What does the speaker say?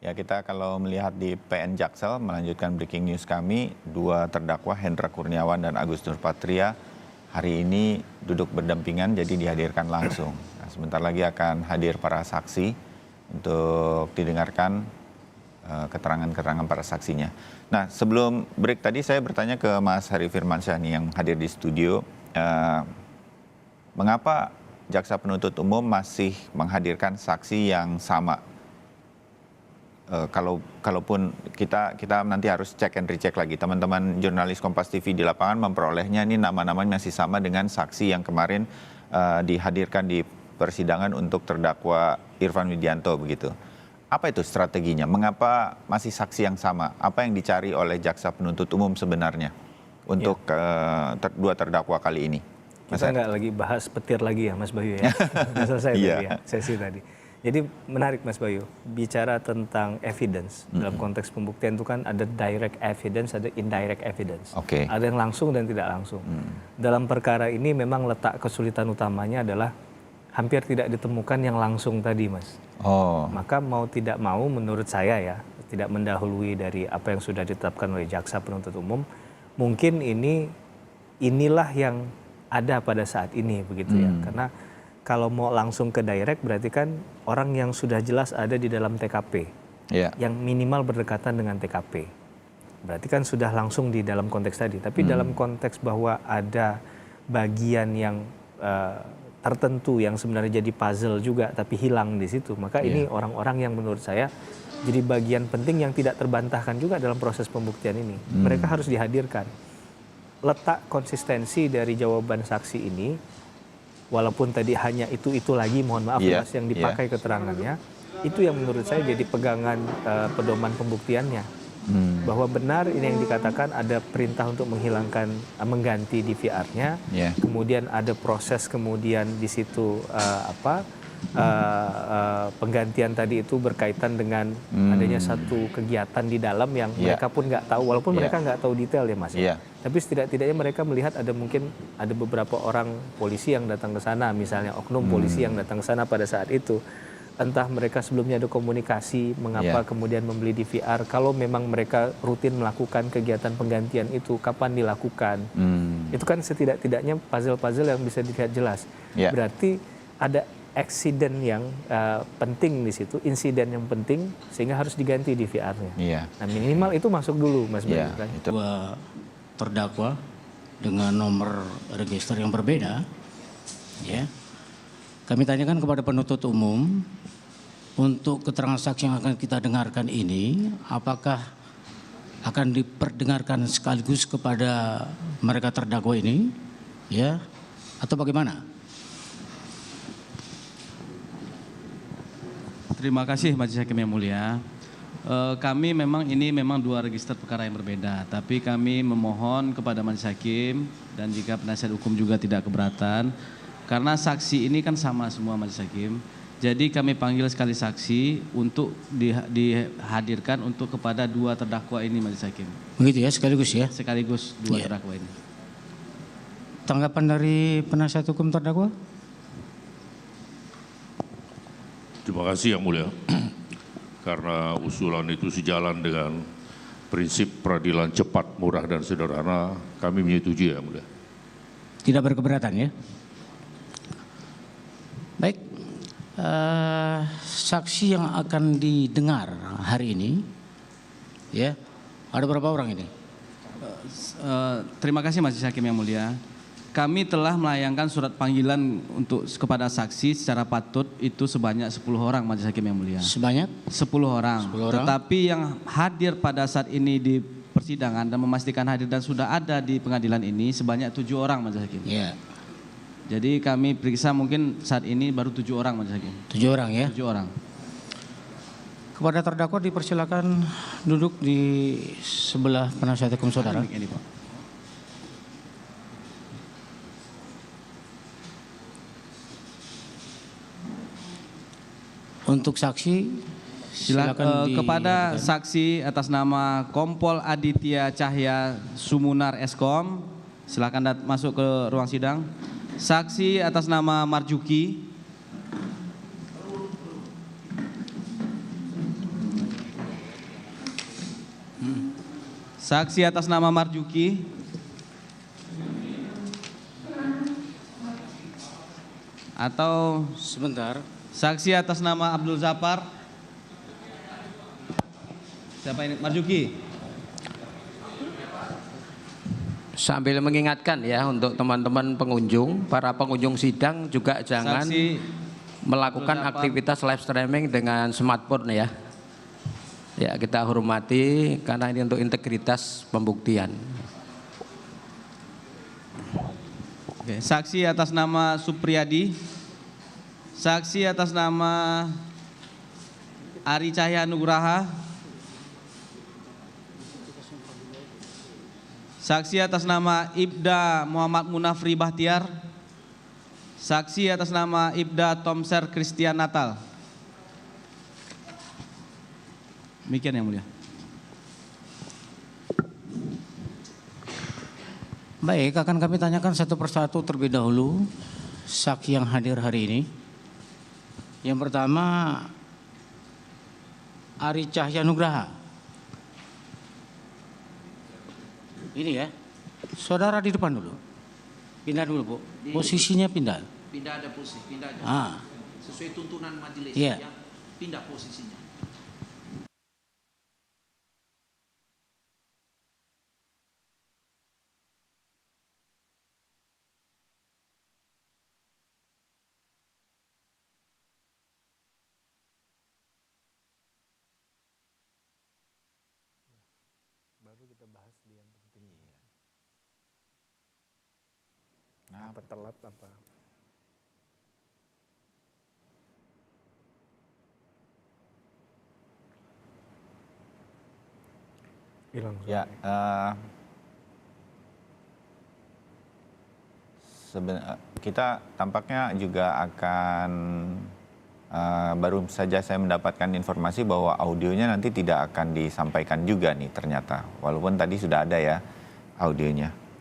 Ya, kita kalau melihat di PN Jaksel, melanjutkan breaking news kami, dua terdakwa Hendra Kurniawan dan Agus Nurpatria hari ini duduk berdampingan, jadi dihadirkan langsung. Nah, sebentar lagi akan hadir para saksi untuk didengarkan keterangan-keterangan para saksinya. Nah, sebelum break tadi saya bertanya ke Mas Hari Firmansyah nih yang hadir di studio, mengapa jaksa penuntut umum masih menghadirkan saksi yang sama? Kalaupun kita nanti harus cek and recheck lagi, teman-teman jurnalis Kompas TV di lapangan memperolehnya ini nama-namanya masih sama dengan saksi yang kemarin dihadirkan di persidangan untuk terdakwa Irfan Widianto begitu. Apa itu strateginya? Mengapa masih saksi yang sama? Apa yang dicari oleh jaksa penuntut umum sebenarnya untuk dua terdakwa kali ini? Kita nggak lagi bahas petir lagi ya Mas Bayu ya. Sudah selesai tadi ya sesi tadi. Jadi menarik Mas Bayu, bicara tentang evidence. Dalam konteks pembuktian itu kan ada direct evidence, ada indirect evidence. Ada yang langsung dan tidak langsung. Dalam perkara ini memang letak kesulitan utamanya adalah hampir tidak ditemukan yang langsung tadi Mas. Maka mau tidak mau menurut saya ya, tidak mendahului dari apa yang sudah ditetapkan oleh jaksa penuntut umum, mungkin inilah yang ada pada saat ini begitu ya. Karena kalau mau langsung ke direct berarti kan orang yang sudah jelas ada di dalam TKP, yang minimal berdekatan dengan TKP. Berarti kan sudah langsung di dalam konteks tadi. Tapi dalam konteks bahwa ada bagian yang tertentu yang sebenarnya jadi puzzle juga tapi hilang di situ. Maka ini orang-orang yang menurut saya jadi bagian penting yang tidak terbantahkan juga dalam proses pembuktian ini. Mereka harus dihadirkan. Letak konsistensi dari jawaban saksi ini, walaupun tadi hanya itu lagi, mohon maaf Mas, yang dipakai keterangannya, itu yang menurut saya jadi pegangan pedoman pembuktiannya. Bahwa benar ini yang dikatakan ada perintah untuk menghilangkan, mengganti DVR-nya, kemudian ada proses kemudian di situ penggantian tadi itu berkaitan dengan adanya satu kegiatan di dalam yang mereka pun nggak tahu, walaupun mereka nggak tahu detail ya Mas. Tapi setidak-tidaknya mereka melihat mungkin ada beberapa orang polisi yang datang ke sana, misalnya oknum polisi yang datang ke sana pada saat itu. Entah mereka sebelumnya ada komunikasi, mengapa kemudian membeli DVR, kalau memang mereka rutin melakukan kegiatan penggantian itu, kapan dilakukan. Itu kan setidak-tidaknya puzzle-puzzle yang bisa dilihat jelas. Berarti ada accident yang penting di situ, insiden yang penting, sehingga harus diganti DVR-nya. Nah minimal itu masuk dulu Mas Bayu. Dua terdakwa dengan nomor register yang berbeda, kami tanyakan kepada penuntut umum untuk keterangan saksi yang akan kita dengarkan ini, apakah akan diperdengarkan sekaligus kepada mereka terdakwa ini, atau bagaimana? Terima kasih Majelis Hakim yang mulia. Kami ini memang dua register perkara yang berbeda, tapi kami memohon kepada Majelis Hakim dan jika penasihat hukum juga tidak keberatan, karena saksi ini kan sama semua Majelis Hakim, jadi kami panggil sekali saksi untuk dihadirkan untuk kepada dua terdakwa ini Majelis Hakim. Begitu ya, sekaligus ya? Sekaligus dua terdakwa ini. Tanggapan dari penasihat hukum terdakwa? Terima kasih yang mulia. Karena usulan itu sejalan dengan prinsip peradilan cepat, murah dan sederhana, kami menyetujui yang mulia. Tidak berkeberatan ya? Baik, saksi yang akan didengar hari ini, ada berapa orang ini? Terima kasih Majelis Hakim yang mulia. Kami telah melayangkan surat panggilan kepada saksi secara patut itu sebanyak 10 orang Majelis Hakim yang mulia. Sebanyak? 10 orang. 10 orang. Tetapi yang hadir pada saat ini di persidangan dan memastikan hadir dan sudah ada di pengadilan ini sebanyak 7 orang Majelis Hakim. Jadi kami periksa mungkin saat ini baru 7 orang Majelis Hakim. 7 orang ya? 7 orang. Kepada terdakwa dipersilakan duduk di sebelah penasihat hukum saudara. Ini, Pak. Untuk saksi, silakan kepada saksi atas nama Kompol Aditya Cahya Sumunar Eskom, silakan masuk ke ruang sidang. Saksi atas nama Marjuki. Saksi atas nama Marjuki. Atau Sebentar. saksi atas nama Abdul Zafar. Siapa ini? Marjuki. Sambil mengingatkan ya untuk teman-teman pengunjung, para pengunjung sidang juga jangan Saksi melakukan Abdul Zafar. aktivitas live streaming dengan smartphone ya. Ya, kita hormati karena ini untuk integritas pembuktian. Oke, saksi atas nama Supriyadi. Saksi atas nama Ari Cahya Nugraha. Saksi atas nama Ibda Muhammad Munafri Bahtiar. Saksi atas nama Ibda Tomser Christian Natal. Demikian yang mulia. Baik, akan kami tanyakan satu persatu terlebih dahulu saksi yang hadir hari ini. Yang pertama, Ari Cahya Nugraha. Ini ya, saudara di depan dulu. Pindah dulu, Bu. Posisinya pindah. Pindah ada posisi, pindah aja. Sesuai tuntunan majelis Iya. ya. Pindah posisinya. Baru kita bahas di yang penting. Apa telat apa? Hilang. Ya, kita tampaknya juga akan baru saja saya mendapatkan informasi bahwa audionya nanti tidak akan disampaikan juga nih ternyata, walaupun tadi sudah ada ya audionya.